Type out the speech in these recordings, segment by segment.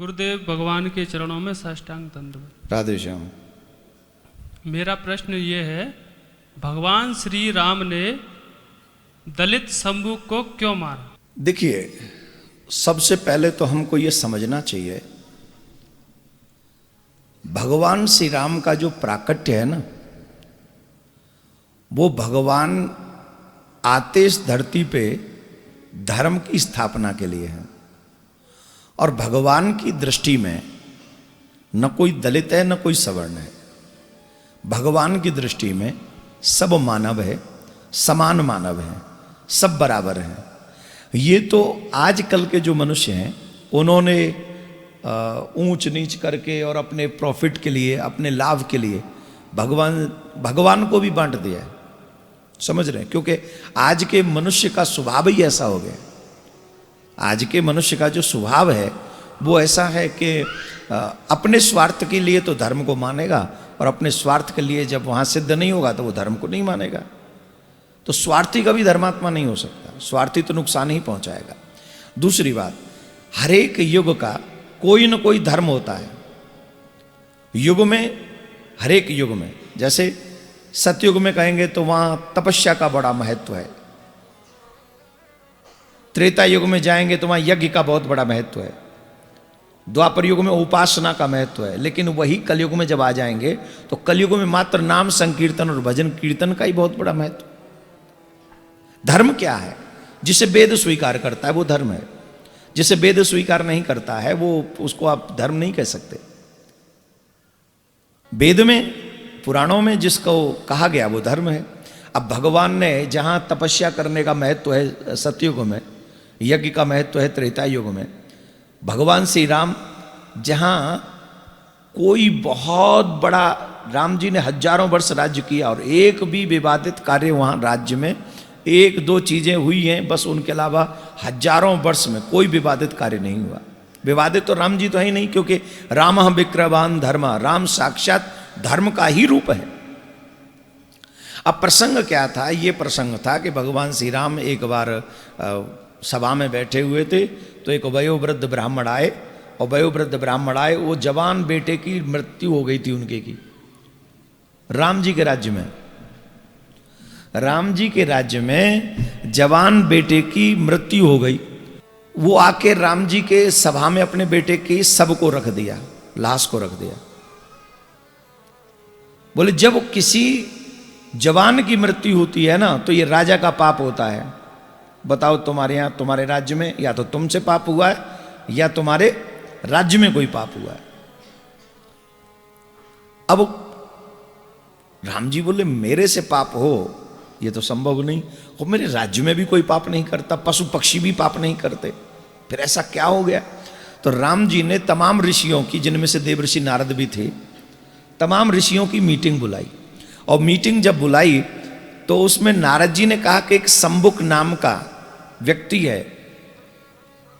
गुरुदेव भगवान के चरणों में साष्टांग दंडवत। राधे श्याम। मेरा प्रश्न ये है, भगवान श्री राम ने दलित शंभु को क्यों मारा? देखिए, सबसे पहले तो हमको ये समझना चाहिए, भगवान श्री राम का जो प्राकट्य है ना, वो भगवान आते इस धरती पे धर्म की स्थापना के लिए है। और भगवान की दृष्टि में न कोई दलित है न कोई सवर्ण है। भगवान की दृष्टि में सब मानव है, समान मानव है, सब बराबर हैं। ये तो आजकल के जो मनुष्य हैं उन्होंने ऊंच नीच करके और अपने प्रॉफिट के लिए, अपने लाभ के लिए भगवान को भी बांट दिया है। समझ रहे हैं? क्योंकि आज के मनुष्य का स्वभाव ही ऐसा हो गया। आज के मनुष्य का जो स्वभाव है वो ऐसा है कि अपने स्वार्थ के लिए तो धर्म को मानेगा और अपने स्वार्थ के लिए जब वहां सिद्ध नहीं होगा तो वो धर्म को नहीं मानेगा। तो स्वार्थी कभी धर्मात्मा नहीं हो सकता। स्वार्थी तो नुकसान ही पहुंचाएगा। दूसरी बात, हर एक युग का कोई न कोई धर्म होता है। युग में, हर एक युग में, जैसे सतयुग में कहेंगे तो वहां तपस्या का बड़ा महत्व है। त्रेता युग में जाएंगे तो वहां यज्ञ का बहुत बड़ा महत्व है। द्वापर युग में उपासना का महत्व है। लेकिन वही कलयुग में जब आ जाएंगे तो कलयुग में मात्र नाम संकीर्तन और भजन कीर्तन का ही बहुत बड़ा महत्व। धर्म क्या है? जिसे वेद स्वीकार करता है वो धर्म है। जिसे वेद स्वीकार नहीं करता है वो, उसको आप धर्म नहीं कह सकते। वेद में, पुराणों में जिसको कहा गया वो धर्म है। अब भगवान ने जहां तपस्या करने का महत्व है सतयुग में, यज्ञ का महत्व है त्रेता युग में, भगवान श्री राम जहां कोई बहुत बड़ा, राम जी ने हजारों वर्ष राज्य किया और एक भी विवादित कार्य वहां राज्य में, एक दो चीजें हुई हैं बस, उनके अलावा हजारों वर्ष में कोई विवादित कार्य नहीं हुआ। विवादित तो राम जी तो है ही नहीं, क्योंकि राम विक्रवान धर्मा, राम साक्षात धर्म का ही रूप है। अब प्रसंग क्या था? ये प्रसंग था कि भगवान श्री राम एक बार सभा में बैठे हुए थे तो एक वयोवृद्ध ब्राह्मण आए, और वयोवृद्ध ब्राह्मण आए, वो जवान बेटे की मृत्यु हो गई थी उनके की, राम जी के राज्य में। राम जी के राज्य में जवान बेटे की मृत्यु हो गई। वो आके राम जी के सभा में अपने बेटे की शव को रख दिया, लाश को रख दिया। बोले जब किसी जवान की मृत्यु होती है ना तो ये राजा का पाप होता है। बताओ तुम्हारे यहां, तुम्हारे राज्य में या तो तुमसे पाप हुआ है या तुम्हारे राज्य में कोई पाप हुआ है। अब राम जी बोले मेरे से पाप हो ये तो संभव नहीं, और मेरे राज्य में भी कोई पाप नहीं करता, पशु पक्षी भी पाप नहीं करते, फिर ऐसा क्या हो गया? तो राम जी ने तमाम ऋषियों की, जिनमें से देवर्षि नारद भी थे, तमाम ऋषियों की मीटिंग बुलाई। और मीटिंग जब बुलाई तो उसमें नारद जी ने कहा कि एक शंभुक नाम का व्यक्ति है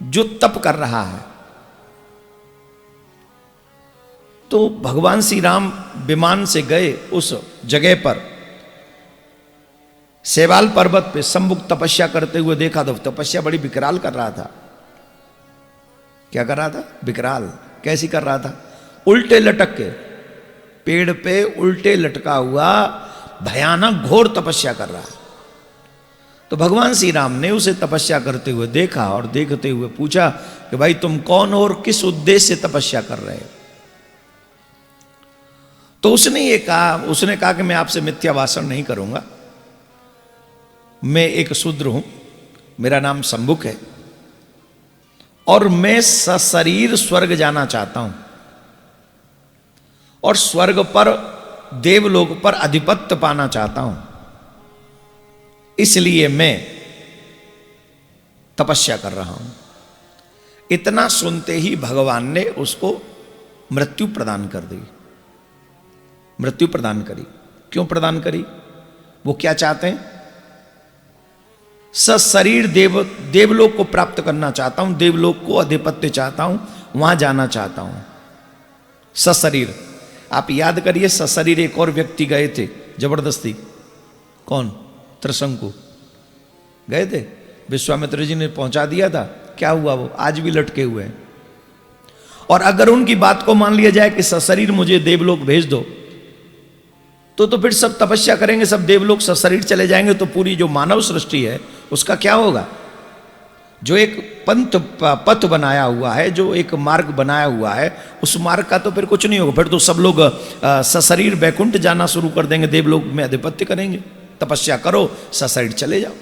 जो तप कर रहा है। तो भगवान श्री राम विमान से गए उस जगह पर, सेवाल पर्वत पे शंभुक तपस्या करते हुए देखा। तो तपस्या बड़ी विकराल कर रहा था। क्या कर रहा था? विकराल। कैसी कर रहा था? उल्टे लटक के, पेड़ पे उल्टे लटका हुआ भयानक घोर तपस्या कर रहा है। तो भगवान श्री राम ने उसे तपस्या करते हुए देखा और देखते हुए पूछा कि भाई तुम कौन हो और किस उद्देश्य से तपस्या कर रहे हो? तो उसने कहा कि मैं आपसे मिथ्या भाषण नहीं करूंगा, मैं एक शूद्र हूं, मेरा नाम शंभुक है और मैं सशरीर स्वर्ग जाना चाहता हूं और स्वर्ग पर, देवलोक पर अधिपत्य पाना चाहता हूं, इसलिए मैं तपस्या कर रहा हूं। इतना सुनते ही भगवान ने उसको मृत्यु प्रदान कर दी। मृत्यु प्रदान करी। क्यों प्रदान करी? वो क्या चाहते हैं? सशरीर देवलोक को प्राप्त करना चाहता हूं, देवलोक को अधिपत्य चाहता हूं, वहां जाना चाहता हूं सशरीर। आप याद करिए, सशरीर एक और व्यक्ति गए थे जबरदस्ती। कौन? त्रिशंकु गए थे, विश्वामित्र जी ने पहुंचा दिया था। क्या हुआ? वो आज भी लटके हुए हैं। और अगर उनकी बात को मान लिया जाए कि सशरीर मुझे देवलोक भेज दो, तो फिर सब तपस्या करेंगे, सब देवलोक सशरीर चले जाएंगे, तो पूरी जो मानव सृष्टि है उसका क्या होगा? जो एक पथ बनाया हुआ है, जो एक मार्ग बनाया हुआ है, उस मार्ग का तो फिर कुछ नहीं होगा। फिर तो सब लोग सशरीर बैकुंठ जाना शुरू कर देंगे, देवलोक में आधिपत्य करेंगे। तपस्या करो, सशरीर चले जाओ,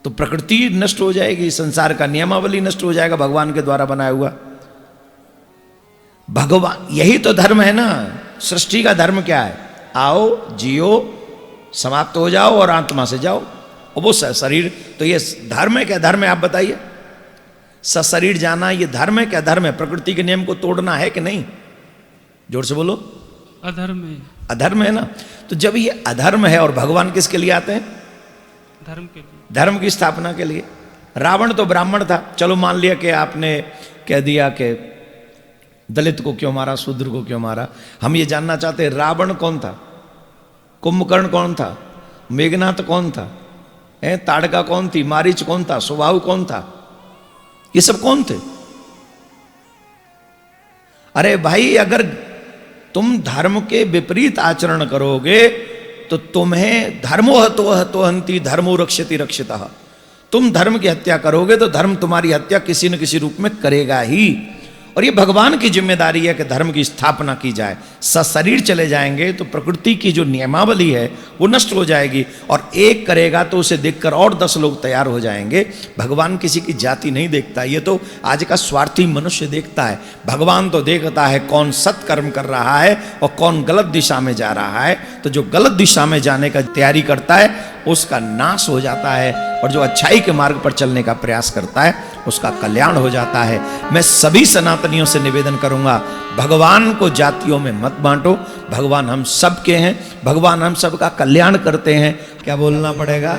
तो प्रकृति नष्ट हो जाएगी, संसार का नियमावली नष्ट हो जाएगा भगवान के द्वारा बनाया हुआ। भगवान, यही तो धर्म है ना। सृष्टि का धर्म क्या है? आओ, जियो, समाप्त हो जाओ और आत्मा से जाओ। और वो शरीर, तो ये धर्म है क्या? धर्म है, आप बताइए। सशरीर जाना ये धर्म है क्या? धर्म है। प्रकृति के नियम को तोड़ना है कि नहीं? जोर से बोलो। अधर्म है। अधर्म है ना। तो जब ये अधर्म है, और भगवान किसके लिए आते हैं? धर्म के लिए, धर्म की स्थापना के लिए। रावण तो ब्राह्मण था, चलो मान लिया कि आपने कह दिया कि दलित को क्यों मारा, शूद्र को क्यों मारा। हम ये जानना चाहते हैं, रावण कौन था? कुंभकर्ण कौन था? मेघनाथ कौन था? ताड़का कौन थी? मारीच कौन था? सुबाहु कौन था? ये सब कौन थे? अरे भाई, अगर तुम धर्म के विपरीत आचरण करोगे तो तुम्हें धर्मो हतो हतो हंति धर्मो रक्षति रक्षितः। तुम धर्म की हत्या करोगे तो धर्म तुम्हारी हत्या किसी न किसी रूप में करेगा ही। और ये भगवान की जिम्मेदारी है कि धर्म की स्थापना की जाए। सशरीर चले जाएंगे तो प्रकृति की जो नियमावली है वो नष्ट हो जाएगी, और एक करेगा तो उसे देखकर और 10 लोग तैयार हो जाएंगे। भगवान किसी की जाति नहीं देखता, ये तो आज का स्वार्थी मनुष्य देखता है। भगवान तो देखता है कौन सत्कर्म कर रहा है और कौन गलत दिशा में जा रहा है। तो जो गलत दिशा में जाने का तैयारी करता है उसका नाश हो जाता है, और जो अच्छाई के मार्ग पर चलने का प्रयास करता है उसका कल्याण हो जाता है। मैं सभी सनातनियों से निवेदन करूंगा, भगवान को जातियों में मत बांटो। भगवान हम सब के हैं, भगवान हम सब का कल्याण करते हैं। क्या बोलना पड़ेगा?